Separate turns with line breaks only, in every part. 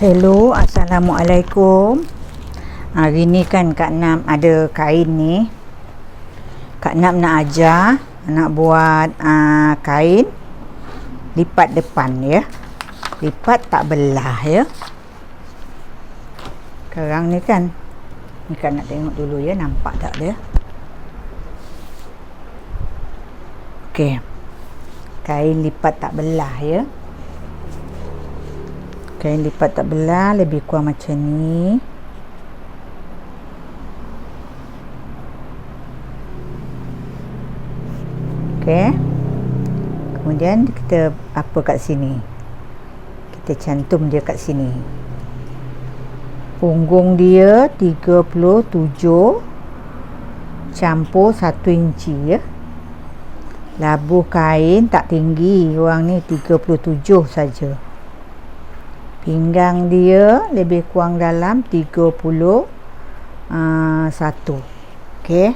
Hello, Assalamualaikum. Hari ni kan Kak Nam ada kain ni. Kak Nam nak ajar nak buat kain lipat depan ya. Lipat tak belah ya. Sekarang ni kan, ni kan nak tengok dulu ya, nampak tak dia? Okey. Kain lipat tak belah ya. Kain lipat tak belah lebih kurang macam ni. Okey. Kemudian kita apa kat sini? Kita cantum dia kat sini. Punggung dia 37 campur 1 inci ya. Labuh kain tak tinggi, orang ni 37 saja. Pinggang dia lebih kurang dalam 31. Okey.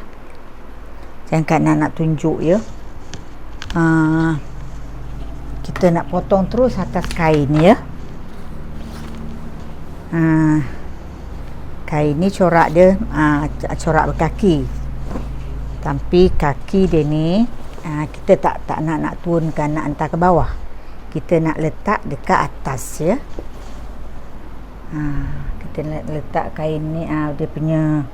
Jangan nak tunjuk ya. Kita nak potong terus atas kain ya. Kain ni corak dia corak berkaki. Tapi kaki dia ni kita tak nak turunkan, nak hantar ke bawah. Kita nak letak dekat atas ya. Kita letak kain ni dia punya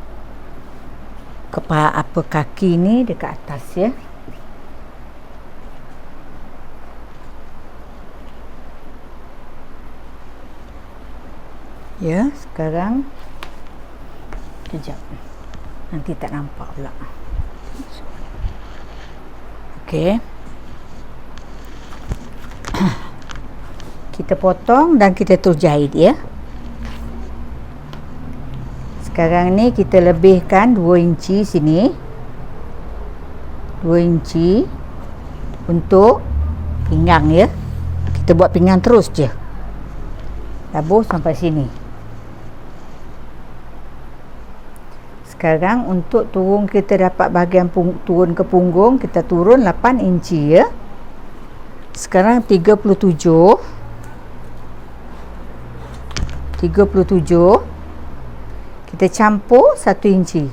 kaki ni dekat atas ya. Ya, sekarang kejap. Nanti tak nampak pula. Okey. Kita potong dan kita terus jahit ya. Sekarang ni kita lebihkan 2 inci sini. 2 inci untuk pinggang ya. Kita buat pinggang terus je. Labuh sampai sini. Sekarang untuk turun, kita dapat bahagian turun ke punggung, kita turun 8 inci ya. Sekarang 37 kita campur 1 inci.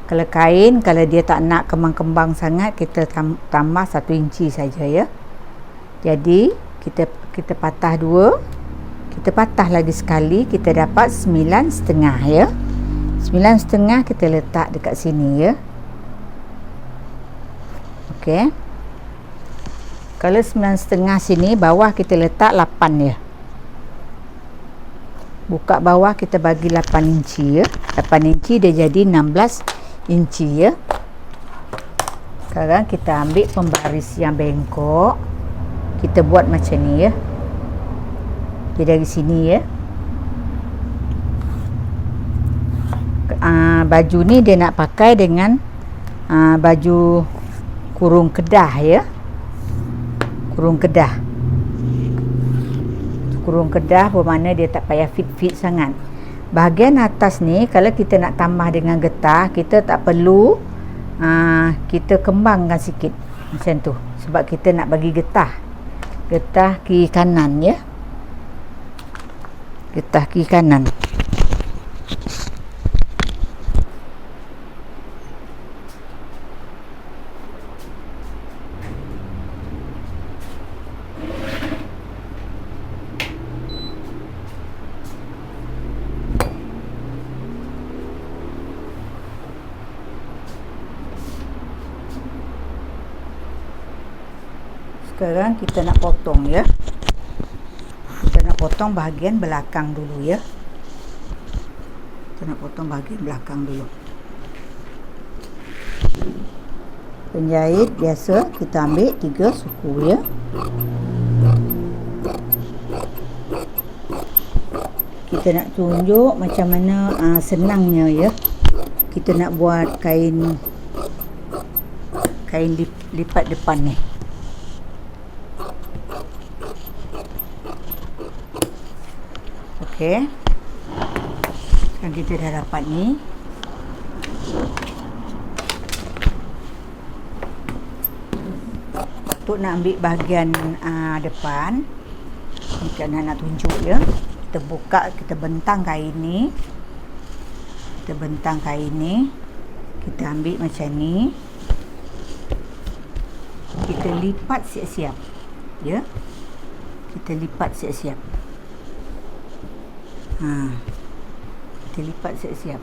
Kalau kain, kalau dia tak nak kembang-kembang sangat, kita tambah 1 inci saja ya. Jadi kita patah 2, kita patah lagi sekali, kita dapat 9,5 ya. 9,5 kita letak dekat sini ya. Okey. Kalau 9,5 sini, bawah kita letak 8 ya. Buka bawah kita bagi 8 inci ya. 8 inci dia jadi 16 inci ya. Sekarang kita ambil pembaris yang bengkok. Kita buat macam ni ya. Dia dari sini ya. Baju ni dia nak pakai dengan baju kurung kedah ya. Kurung kedah bermakna dia tak payah fit sangat. Bahagian atas ni kalau kita nak tambah dengan getah, kita tak perlu kita kembangkan sikit macam tu, sebab kita nak bagi getah kiri kanan ya. Getah kiri kanan. Sekarang kita nak potong ya. Kita nak potong bahagian belakang dulu ya. Kita nak potong bahagian belakang dulu. Penjahit biasa kita ambil 3 suku ya. Kita nak tunjuk macam mana senangnya ya. Kita nak buat kain lipat depan ni. Okey. Sekarang kita dah dapat ni. Untuk nak ambil bahagian depan, ni kan nak tunjuk ya. kita buka, kita bentang kain ni. Kita bentang kain ni. Kita ambil macam ni. Kita lipat siap-siap. Ya. Kita lipat siap-siap. Kita lipat siap-siap.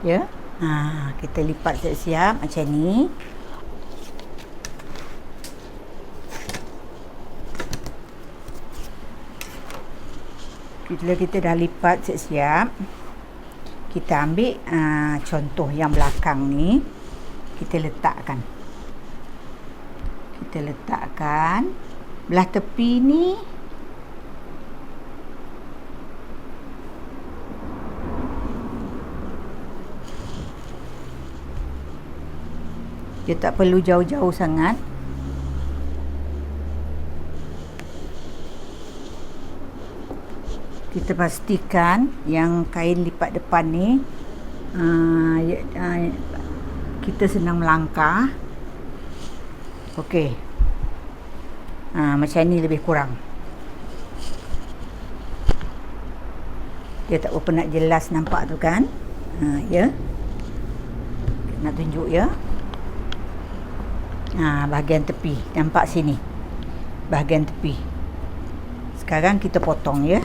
Ya. Kita lipat siap-siap macam ni. Bila kita dah lipat siap-siap, kita ambil contoh yang belakang ni, kita letakkan. Kita letakkan belah tepi ni. Dia tak perlu jauh-jauh sangat. Kita pastikan yang kain lipat depan ni kita senang melangkah. Okey. Macam ni lebih kurang. Dia tak berapa nak jelas nampak tu kan? Ya. Nak tunjuk ya. Bahagian tepi. Nampak sini. Bahagian tepi. Sekarang kita potong ya.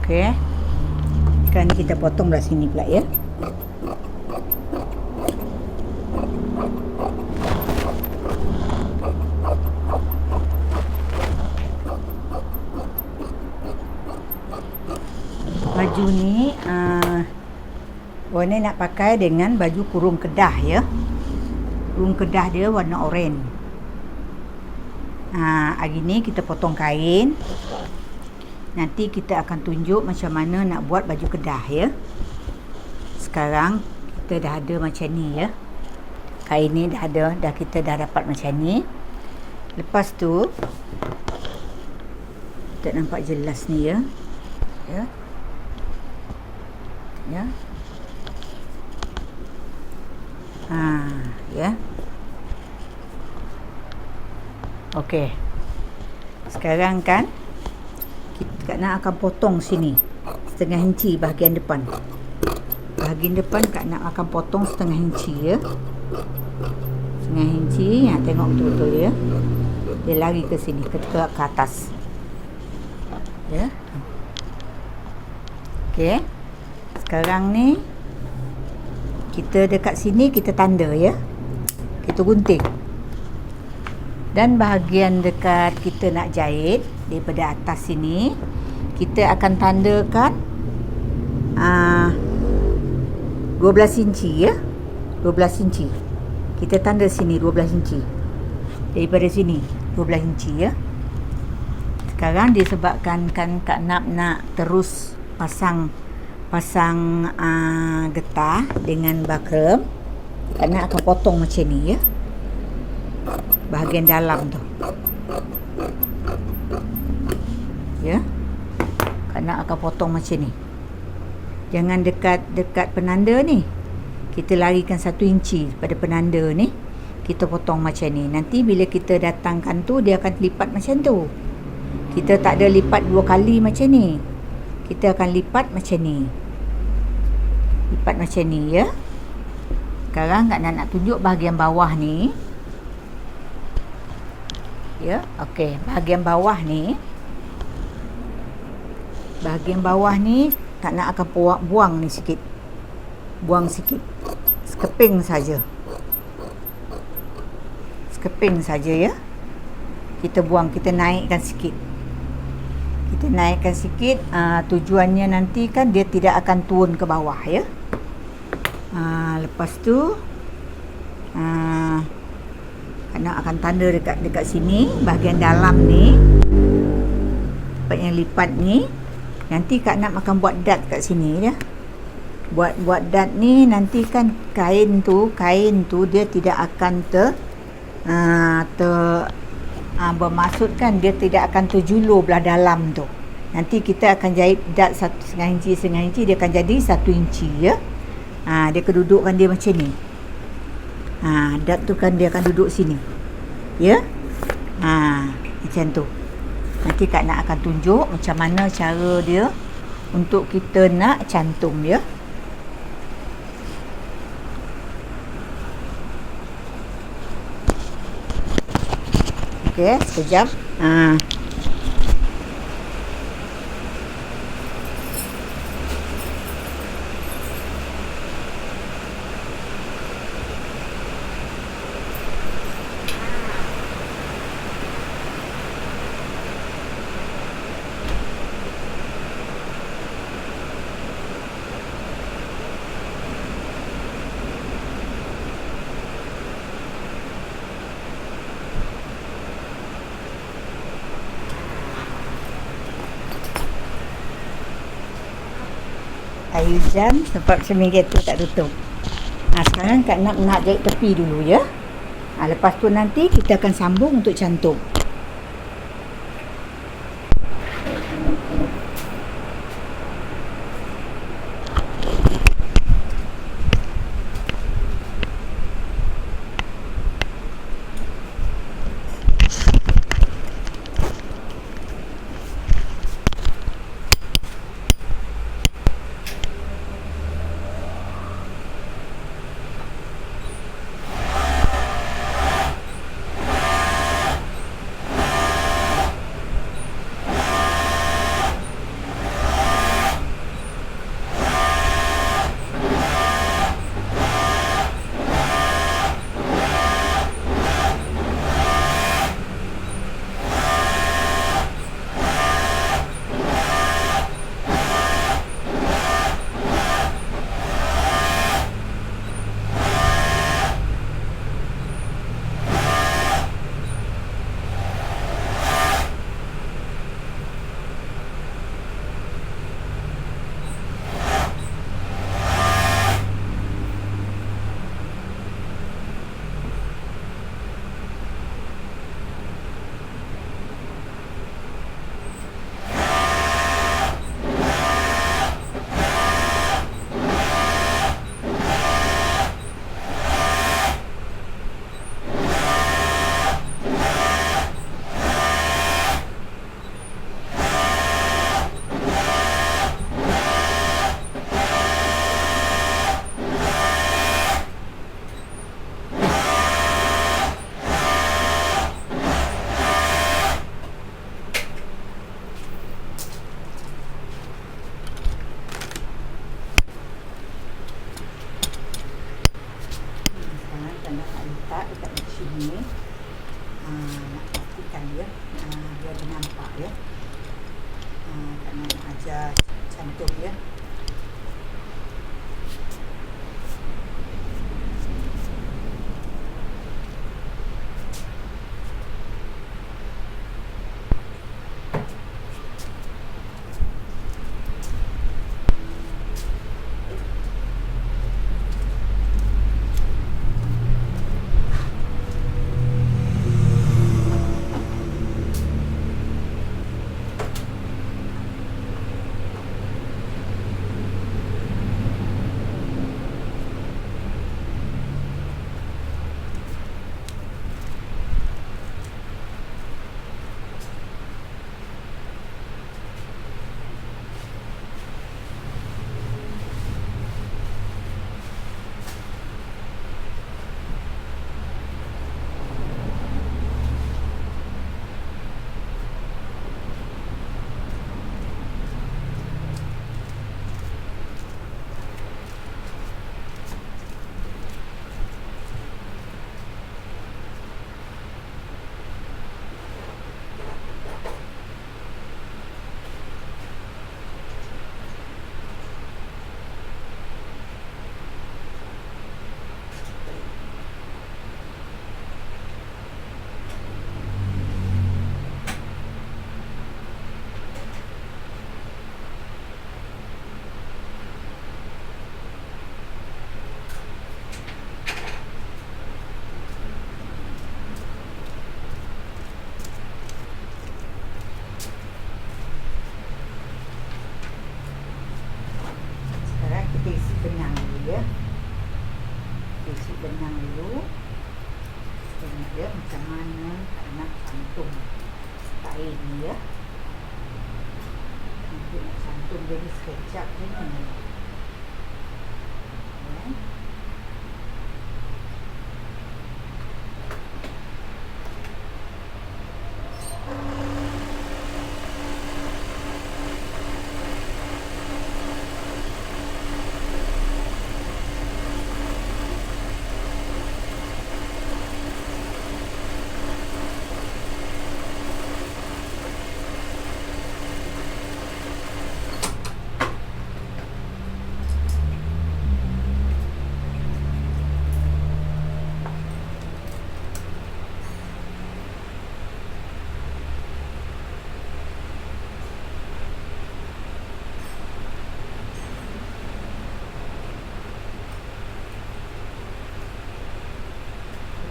Okey. Sekarang ni kita potong belah sini pula ya. Baju ni warna nak pakai dengan baju kurung Kedah ya. Kurung Kedah dia warna oranye. Hari ni kita potong kain. Nanti kita akan tunjuk macam mana nak buat baju Kedah ya. Sekarang kita dah ada macam ni ya. Kain ni dah ada, kita dah dapat macam ni. Lepas tu tak nampak jelas ni ya. Ya. Ya. Ya. Okey. Sekarang kan Kak Nak akan potong sini setengah inci bahagian depan. Bahagian depan Kak Nak akan potong setengah inci ya. Setengah inci. Tengok betul-betul ya. Dia lari ke sini, ke atas. Ya. Okey. Sekarang ni kita dekat sini kita tanda ya. Kita gunting. Dan bahagian dekat kita nak jahit daripada atas sini, kita akan tandakan 12 inci ya. 12 inci. Kita tanda sini 12 inci. Daripada sini 12 inci ya. Sekarang disebabkan kan Kak nak terus pasang getah dengan bakrem, Kak Nak akan potong macam ni ya. Bahagian dalam tu. Ya. Kak Nak akan potong macam ni. Jangan dekat penanda ni. Kita larikan 1 inci pada penanda ni. Kita potong macam ni. Nanti bila kita datangkan tu, dia akan lipat macam tu. Kita tak ada lipat 2 kali macam ni. Kita akan lipat macam ni. Lipat macam ni ya. Sekarang Kak nak tunjuk bahagian bawah ni. Ya, okey. Bahagian bawah ni. Bahagian bawah ni Kak Nak akan buang ni sikit. Buang sikit. Sekeping saja. Sekeping saja ya. Kita buang, kita naikkan sikit. Kita naikkan sikit. Tujuannya nanti kan dia tidak akan turun ke bawah ya. Lepas tu Kak Nak akan tanda dekat sini, bahagian dalam ni, tempat yang lipat ni. Nanti Kak Nak akan buat dart kat sini ya. Buat dart ni nanti kan kain tu dia tidak akan bermaksud kan dia tidak akan terjulur belah dalam tu. Nanti kita akan jahit dart 1,5 inci dia akan jadi 1 inci ya. Dia kedudukan dia macam ni. Dart tu kan dia akan duduk sini ya. Macam tu. Nanti Kak Nak akan tunjuk macam mana cara dia untuk kita nak cantum ya. Okey, sekejap. Air hujan sebab seminggu tu tak tutup. Sekarang Kak nak jahit tepi dulu ya. Lepas tu nanti kita akan sambung untuk cantum. Dekat sini nak pastikan dia biar dia nampak ya. Nak ajar cantum ya. benang dulu ya. Isi benang dulu. Tengok ya macam mana nak cantum kain ni ya. Nanti nak cantum jadi sekejap je ni. Ya.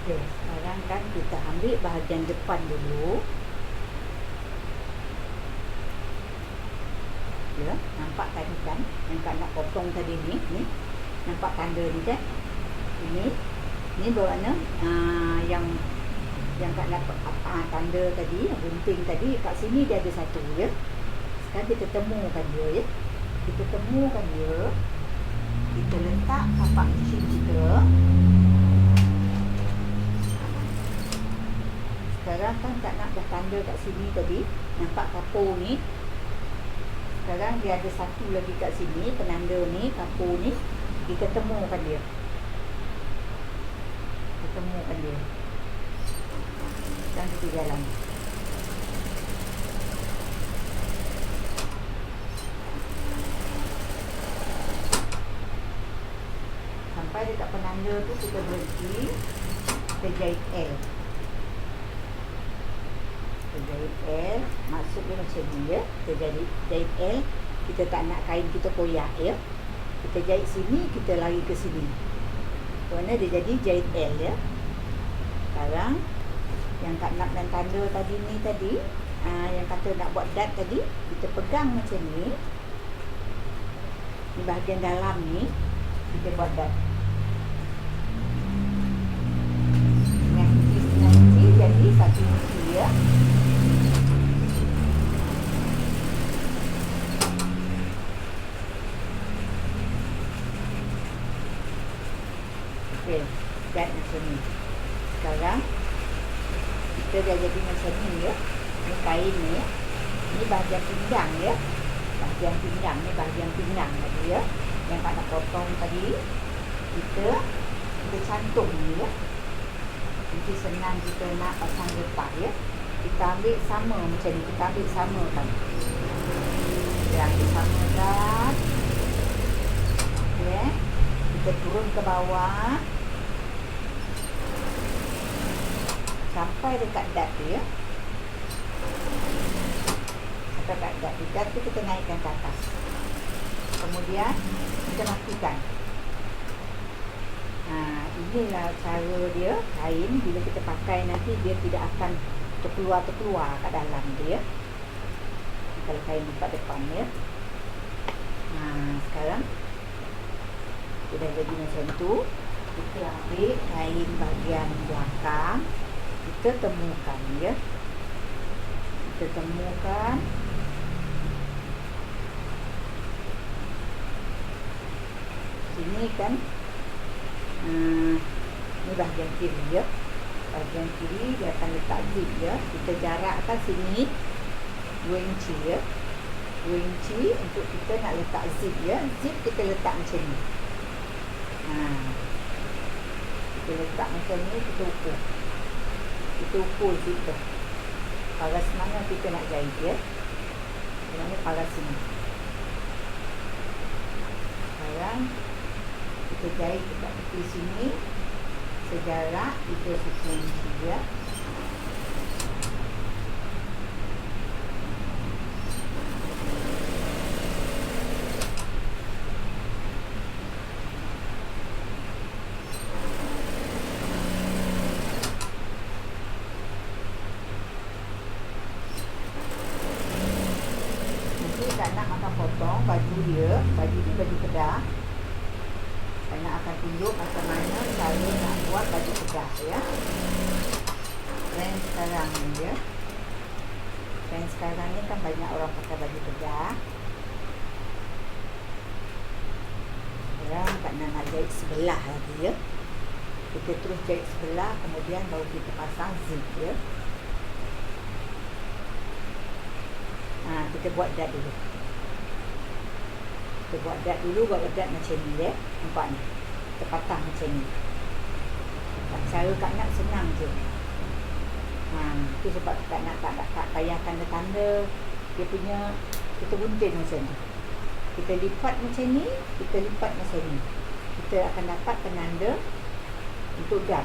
Okey, sekarang kan kita ambil bahagian depan dulu. Ya, nampak tadi kan yang Kak nak potong tadi ni. Nampak tanda ni kan? Ini berwarna yang Kak nak tanda tadi, yang gunting tadi kat sini dia ada satu ya. Sekarang kita temukan dia ya. Kita temukan dia. Kita letak tapak mesin kita. Sekarang kan Kak nak dah tanda kat sini tadi. Nampak kapur ni. Sekarang dia ada satu lagi kat sini. Penanda ni, kapur ni. Kita temukan dia. Kita temukan dia. Dan kita jalan. Sampai dekat penanda tu kita berhenti. Kita jahit L. Jahit L, masuk dia macam ni ya. Kita jahit L, kita tak nak kain kita koyak ya. Kita jahit sini, kita lari ke sini. Kerana dia jadi jahit L ya. Sekarang yang Kak nak dan tanda tadi ni tadi, yang kata nak buat dart tadi, kita pegang macam ni. Ni bahagian dalam ni, kita buat dart. Nanti jadi satu inci ya. Okey, dan macam ni. Sekarang kita dah jadi macam ni ya. Ni kain ni ya. Ni bahagian pinggang ya. Bahagian pinggang ni bahagian pinggang tadi ya. Yang Kak nak potong tadi. Kita cantum ni ya. Nanti senang kita nak pasang letak ya. Kita ambil sama macam ni. Kita ambil sama kan. Kita ambil sama kan. Okey. Kita turun ke bawah. Sampai dekat dart tu ya. Sampai dekat dart tu. Dart tu kita naikkan ke atas. Kemudian kita matikan. Inilah cara dia kain bila kita pakai nanti dia tidak akan terkeluar kat dalam dia. Kalau kain buka depan ya. Sekarang sudah jadi macam tu. Kita ambil kain bahagian belakang, kita temukan ya. Kita temukan. Sini kan ni bahagian kiri ya. Bahagian kiri dia akan letak zip ya. Kita jarakkan sini 2 inci ya. 2 inci untuk kita nak letak zip ya. Zip kita letak macam ni. Kita letak macam ni, kita ukur. Kita ukur zip tu. Paras mana kita nak jahit ya. Sebenarnya paras sini. Sekarang kita jahit dekat tepi sini sejarak 3 inci ya. Nanti tak nak makan potong baju dia, baju ni baju kedah. Anak akan tunjuk macam mana cara nak buat baju tegak ya. Trend sekarang ni ya. Trend sekarang ni kan banyak orang pakai baju tegak. Sekarang Kak nak jahit sebelah lagi ya. Kita terus jahit sebelah, kemudian baru kita pasang zip ya. Kita buat dart dulu. Kita buat dart macam ni ya. Nampak ni? Kita patah macam ni. Cara Kak nak senang je. Itu sebab Kak nak tak payah tanda-tanda dia punya. Kita gunting macam ni. Kita lipat macam ni, kita lipat macam ni. Kita akan dapat penanda untuk dart.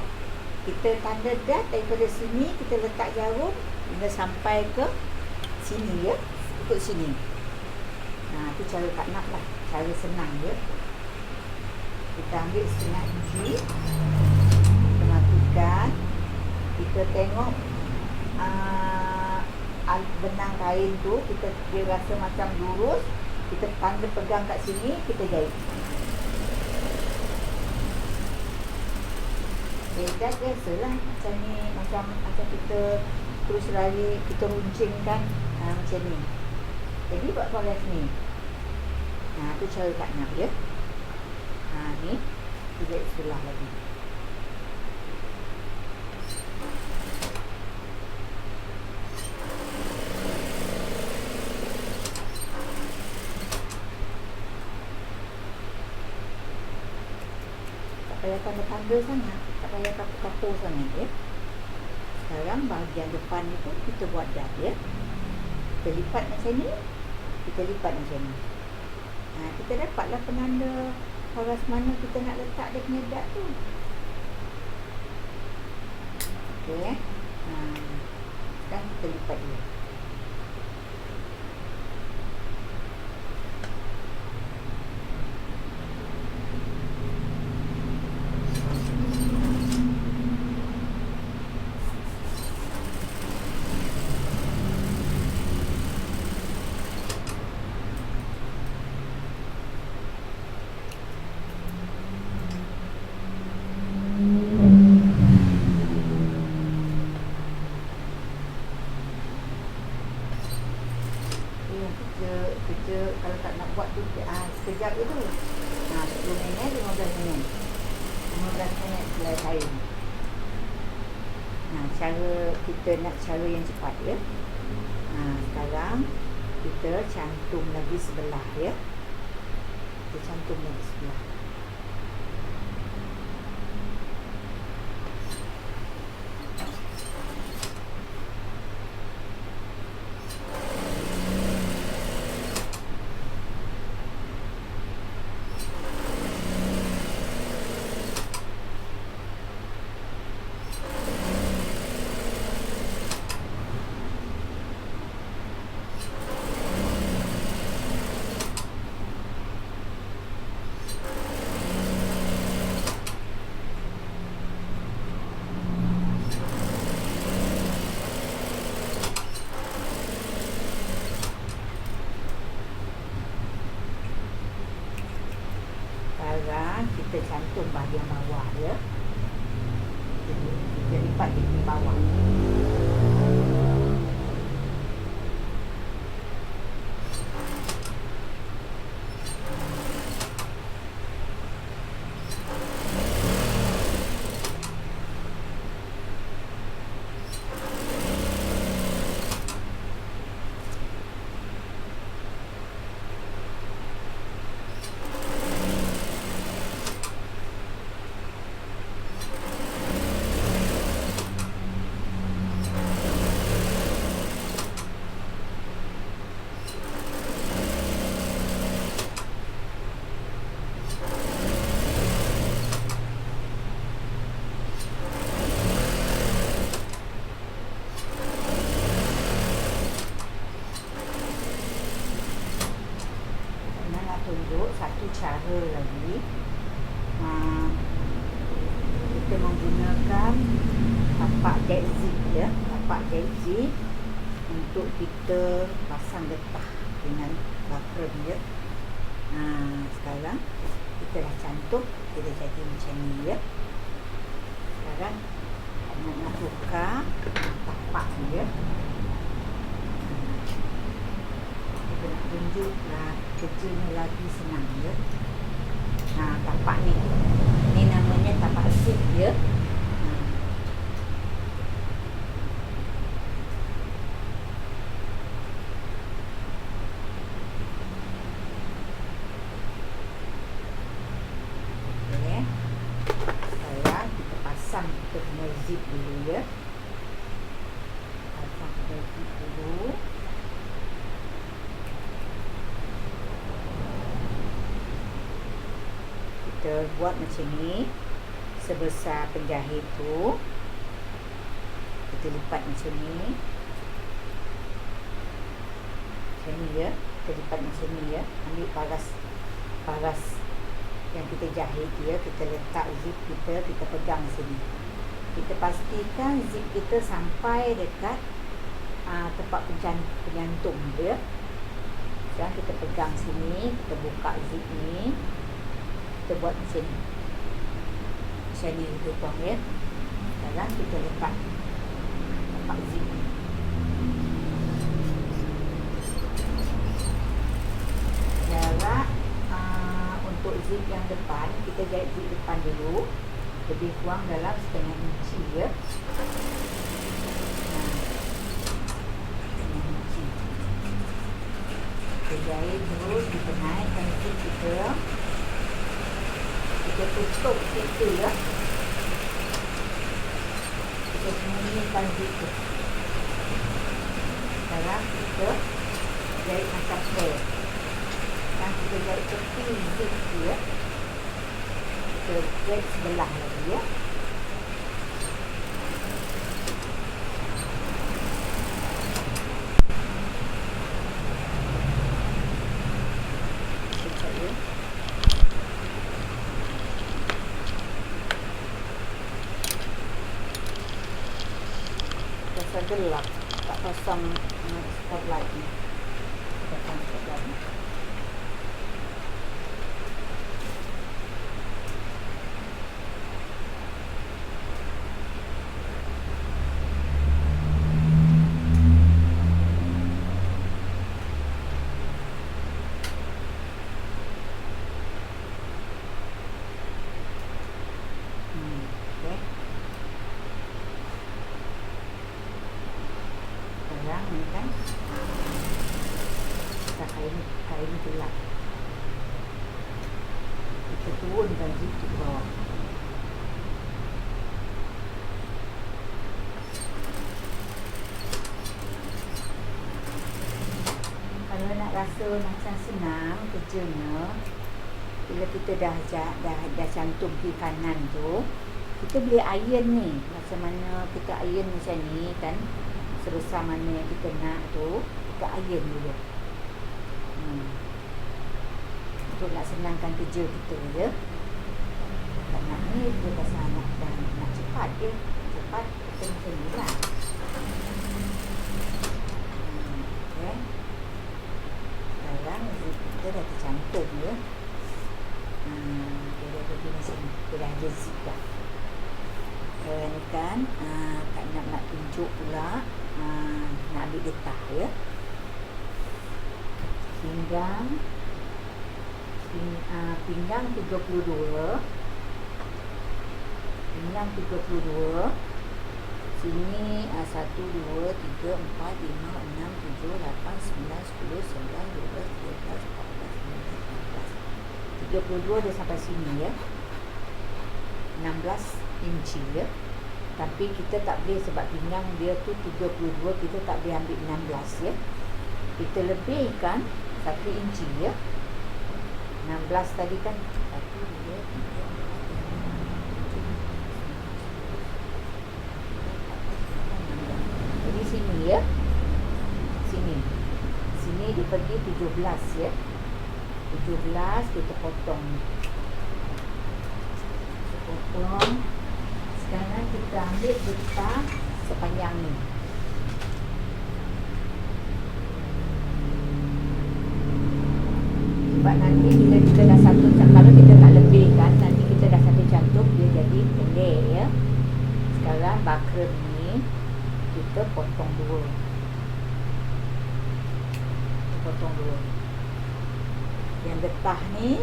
Kita tanda dart daripada sini, kita letak jarum hingga sampai ke sini ya. Ikut sini. Itu cara Kak nak lah. Cara senang je. Kita ambil setengah inci, kita matikan, kita tengok benang kain tu, dia rasa macam lurus, kita tanda pegang kat sini, kita jahit. Dan biasalah macam ni, macam kita terus lari, kita runcingkan macam ni. Jadi buat poles ni. Tu cara Kak nak ya. Ni kita jahit sebelah lagi. Tak payah tanda-tanda sangat, tak payah kapu-kapu sangat ya. Sekarang bahagian depan itu kita buat dart ya. Kita lipat macam ni, kita lipat macam ni. Kita dapatlah penanda poros mana kita nak letak dia punya dart tu. Okey. Sekarang kita lipat dia. Kerja kalau tak nak buat tu sekejap je tu. 10 minit, 15 minit. 15 minit selai kain. Cara kita nak cara yang cepat ya. Sekarang kita cantum lagi sebelah ya. Kita cantum lagi sebelah. Kita cantum bahagian bawah ya. Kita lipat di bawah. Tunjuk satu cara lagi. Kita menggunakan tapak jahit zip ya, tapak jahit zip untuk kita pasang getah dengan bakram ya. Sekarang kita kita dah cantum, kita jadi macam ni ya. Sekarang nak buka tapak dia. Kita nak tunjuklah kerjanya lagi senang ya. Tapak ni namanya tapak zip ya. Kita kena zip dulu ya. Pasang kena zip dulu. Kita buat macam ni. Sebesar penjahit tu, kita lipat macam ni. Macam ni ya. Kita lipat macam ni ya. Ambil paras yang kita jahit dia, kita letak zip kita pegang sini. Kita pastikan zip kita sampai dekat tempat penyantum dia. Sekarang kita pegang sini, kita buka zip ni, kita buat macam ni. Macam ni kita tuang ya. Sekarang kita letak tempat zip ni. Jarak untuk zip yang depan, kita jahit zip depan dulu, lebih kurang dalam setengah inci ya. Setengah inci. Kita jahit terus, kita naikkan zip kita. Kita tutup situ ya. Kita sembunyikan zip tu. Sekarang kita jahit macam pair. Sekarang kita jahit tepi zip dia. Kita jahit sebelah lagi ya. Sekejap ya. Rasa gelap, tak pasang spotlight ni. Pasang spotlight ni. Ni kan kita kain gelap, kita turunkan zip ke bawah. Kalau nak rasa macam senang kerjanya, bila kita dah cantum kiri kanan tu, kita boleh iron ni. Macam mana kita iron macam ni kan, sebesar mana yang kita nak tu, kita iron dulu untuk nak senangkan kerja kita ya. Tak nak ni, dia pasal nak cepat je. Cepat, kita macam ni lah. Okay. Sekarang kita dah tercantum ya. Dia dah pergi macam ni. Dia dah ada zip dah. Ni kan, Kak nak tunjuk pula. Nak ambil getah ya. Pinggang 32. Pinggang 32. Sini 1, 2, 3, 4, 5, 6, 7, 8, 9, 10, 11, 12, 13, 14, 15, 32 dia sampai sini ya. 16 inci ya. Tapi kita tak boleh sebab pinggang dia tu 32, kita tak boleh ambil 16 ya. Kita lebihkan 1 inci ya. 16 tadi kan 1, 2, 3, 4, 5, 6, 7, 8, 9, 10, 11, 12, 13, 14, 15, 16. Jadi sini ya. Sini dia pergi 17 ya. 17 kita potong. Sekarang kita ambil getah sepanjang ni. Sebab nanti bila kita dah satu, kalau kita tak lebihkan, nanti kita dah satu cantum, dia jadi pendek ya. Sekarang bakram ni kita potong dua. Yang getah ni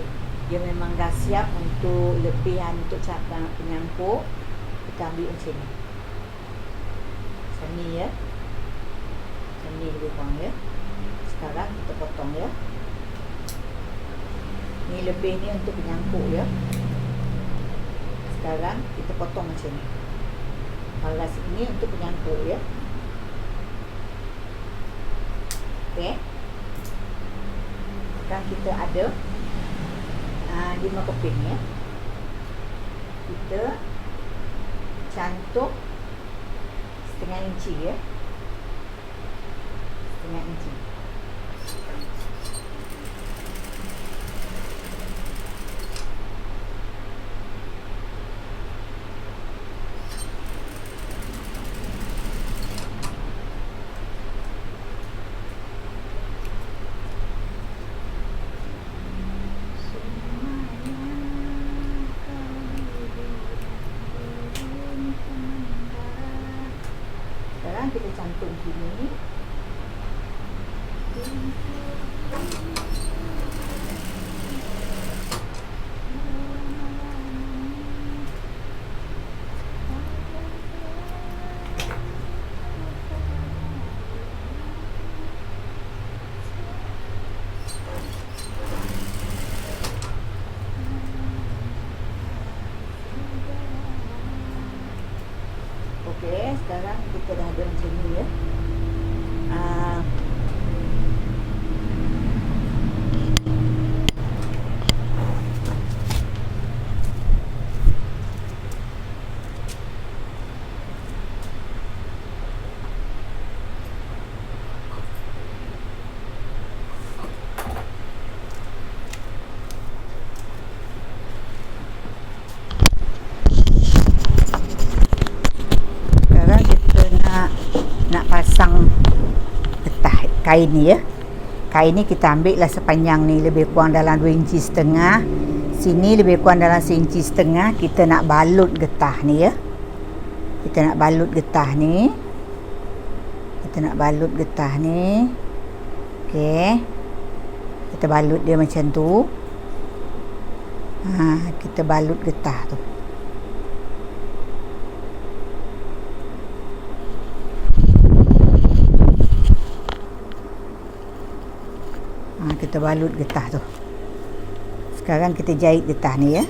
dia memang dah siap untuk lebihan, untuk cabang penyangkut. Kita ambil macam ni. Macam ni ya. Macam ni lebih kurang ya. Sekarang kita potong ya. Ni lebih ni untuk penyangkut ya. Sekarang kita potong macam ni. Paras ini untuk penyangkut ya. Okey. Sekarang kita ada 5 keping ya. Kita cantum setengah inci ya. Setengah inci. Kita cantum sini. Okey, sekarang kita dah ada macam ni ya. Nak pasang getah kain ni ya. Kain ni kita ambil lah sepanjang ni lebih kurang dalam 2,5 inci. Sini lebih kurang dalam 1,5 inci. Kita nak balut getah ni ya. Kita nak balut getah ni. Okey. Kita balut dia macam tu. Kita balut getah tu. Kita balut getah tu. Sekarang kita jahit getah ni ya.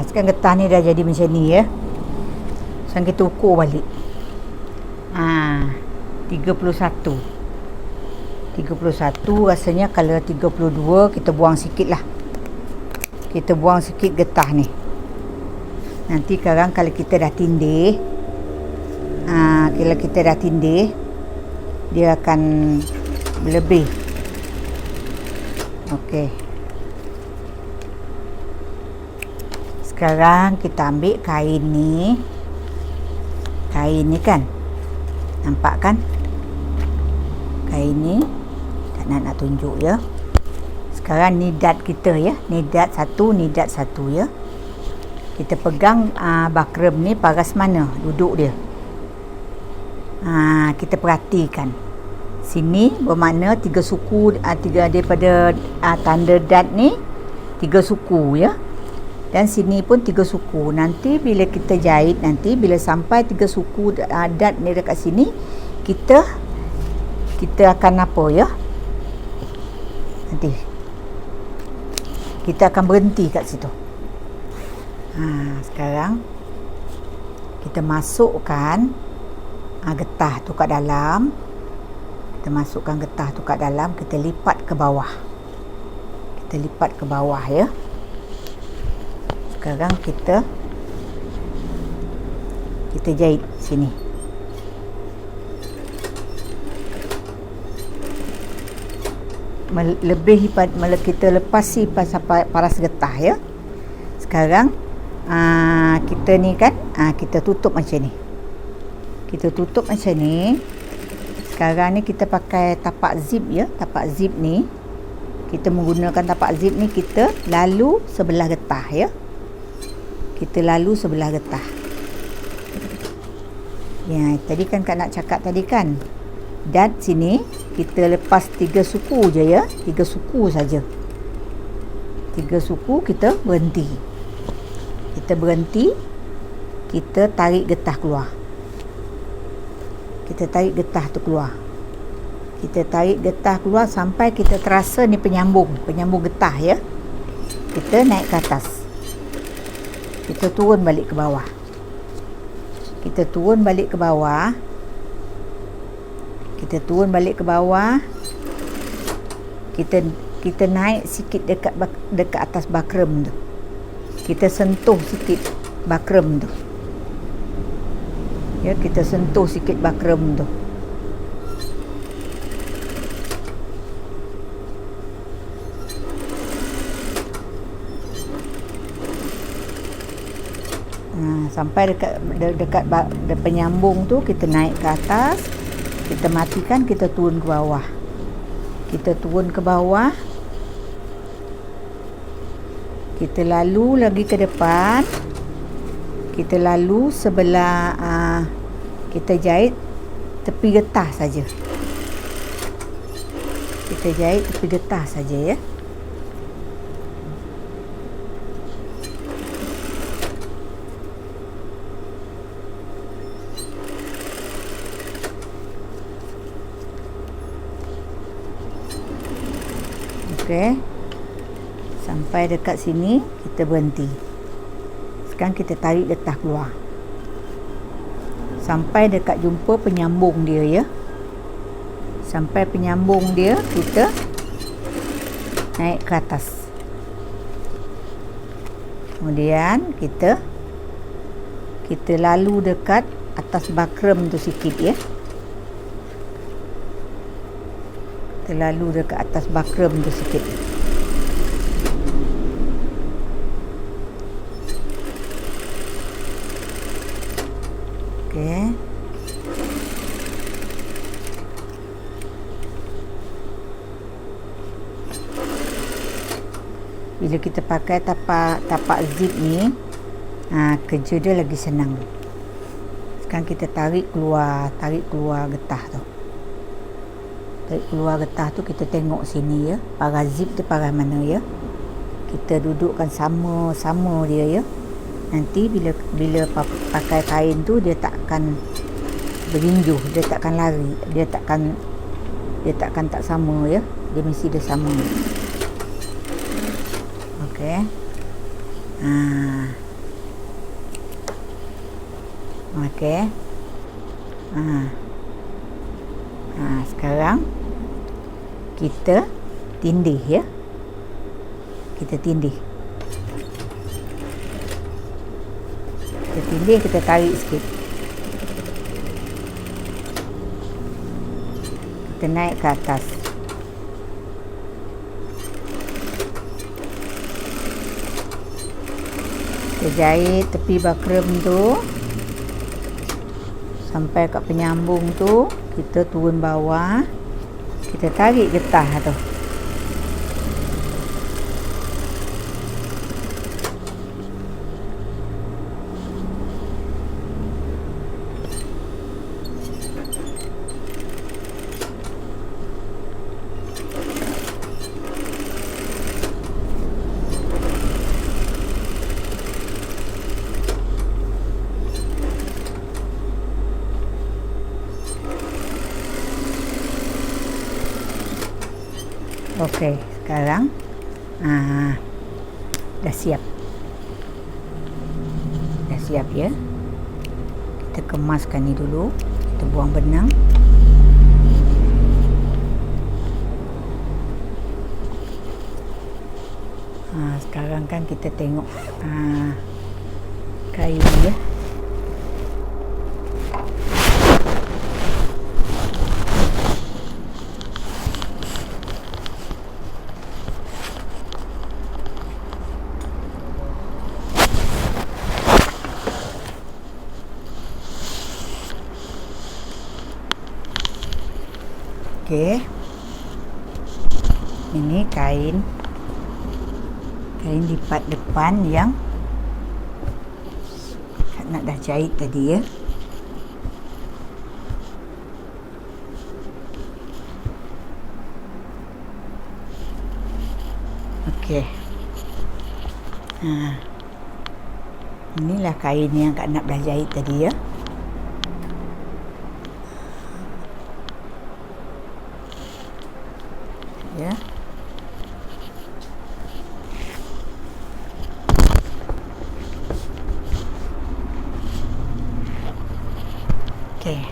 Sekarang getah ni dah jadi macam ni ya. Sekarang kita ukur balik. 31 rasanya. Kalau 32 kita buang sikit lah. Kita buang sikit getah ni. Nanti sekarang kalau kita dah tindih, dia akan lebih. Okey. Sekarang kita ambil kain ni. Kain ni kan, nampak kan kain ni. Nak tunjuk ya. Sekarang ni dad kita ya. Ni dad satu ya. Kita pegang bakram ni paras mana duduk dia. Kita perhatikan. Sini bermakna 3 suku, 3 daripada tanda dad ni 3 suku ya. Dan sini pun 3 suku. Nanti bila kita jahit, nanti bila sampai 3 suku dad ni dekat sini, kita akan apa ya? Nanti kita akan berhenti kat situ. Sekarang kita masukkan getah tu kat dalam. Kita lipat ke bawah. Ya. Sekarang kita jahit sini. melebihi kita lepasi paras getah ya. Sekarang kita ni kan kita tutup macam ni. Kita tutup macam ni. Sekarang ni kita pakai tapak zip ya. Tapak zip ni kita menggunakan tapak zip ni, kita lalu sebelah getah ya. Kita lalu sebelah getah. Ya, tadi kan Kak nak cakap tadi kan. Dan sini kita lepas 3 suku je ya. 3 suku saja. 3 suku kita berhenti. Kita berhenti. Kita tarik getah keluar. Kita tarik getah tu keluar. Kita tarik getah keluar sampai kita terasa ni penyambung getah ya. Kita naik ke atas. Kita turun balik ke bawah. Kita turun balik ke bawah. Kita turun balik ke bawah. Kita naik sikit dekat atas bakrem tu. Kita sentuh sikit bakrem tu. Ya, kita sentuh sikit bakrem tu. Sampai dekat penyambung tu, kita naik ke atas, kita matikan, kita turun ke bawah. Kita turun ke bawah. Kita lalu lagi ke depan. Kita lalu sebelah kita jahit tepi getah saja. Kita jahit tepi getah saja ya. Okey. Sampai dekat sini kita berhenti. Sekarang kita tarik getah keluar. Sampai dekat jumpa penyambung dia ya. Sampai penyambung dia, kita naik ke atas. Kemudian kita lalu dekat atas bakrem tu sikit ya. Kita lalu dekat atas bakrem tu sikit. Okey. Bila kita pakai tapak zip ni, kerja dia lagi senang. Sekarang kita tarik keluar getah tu. Tarik keluar getah tu, kita tengok sini ya. Paras zip tu paras mana ya. Kita dudukkan sama dia ya. Nanti bila pakai kain tu, dia tak akan berinjuh, dia tak akan lari, dia takkan tak sama ya. Dia mesti dia sama. Okey. Okey. Sekarang kita tindih ya. Kita tindih, kita tarik sikit. Kita naik ke atas. Kita jahit tepi bakrem tu sampai kat penyambung tu. Kita turun bawah. Kita tarik getah tu. Okey, sekarang dah siap. Dah siap ya. Kita kemaskan ni dulu. Kita buang benang. Sekarang kan kita tengok kain ya. Okey. Ini kain lipat depan yang nak dah jahit tadi ya. Okey. Inilah kain yang Kak Nap dah jahit tadi ya. Ya. Okey.